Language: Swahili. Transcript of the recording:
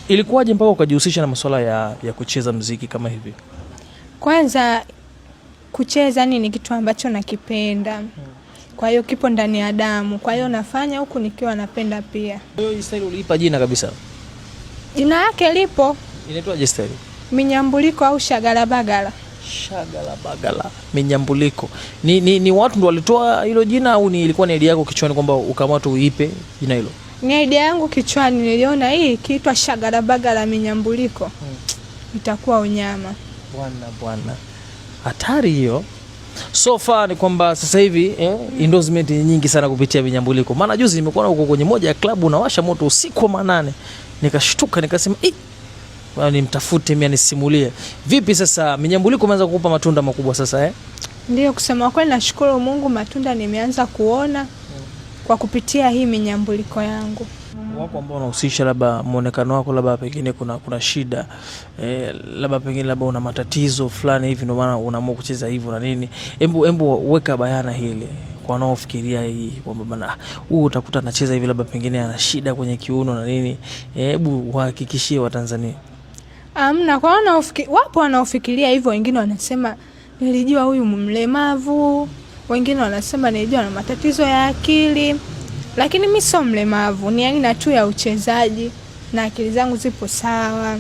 Ilikuwaje mpaka ukajihusisha na masuala ya kucheza muziki kama hivi? Kwanza kucheza ni kitu ambacho nakipenda. Kwa hiyo kipo ndani ya damu. Kwa hiyo nafanya huku nikiwa napenda pia. Hiyo style uliipa jina kabisa? Jina yake lipo. Inaitwaje style? Minyambuliko au shagalabagala. Shagalabagala, minyambuliko. Ni watu ndio walitoa hilo jina au ilikuwa ni idea yako kichwani kwamba ukamata uipe jina hilo? Ni idea yangu kichwani, niliona hii kiitwa shagalabagala minyambuliko. Itakuwa unyama. Bwana. Hatari hiyo. So far ni kwamba sasa hivi endorsement nyingi sana kupitia minyambuliko. Maana juzi nimekuwa huko kwenye moja ya klabu unawasha moto usiku wa manane. Nikashtuka nikasema ni mtafute mimi anisimulie. Vipi sasa minyambuliko imeanza kukupa matunda makubwa sasa Ndio, kusema kweli nashukuru Mungu, matunda nimeanza kuona kwa kupitia hii minyambuliko yangu. Wako ambao unahusisha labda muonekano wako labda pengine kuna shida, labda pengine labda una matatizo fulani hivi ndio maana unaamua kucheza hivyo na nini. Hebu weka bayana hili kwa wanaofikiria hii kwamba bana utakuta anacheza hivi labda pengine ana shida kwenye kiuno na nini. Hebu wahakikishie Watanzania. Amna, kwa wapo wanaofikiria hivyo, wengine wanasema nilijua huyu mlemavu, wengine wanasema nilijua na matatizo ya akili. Lakini mimi sio mlemavu, ni aina tu ya uchezaji na akili zangu zipo sawa.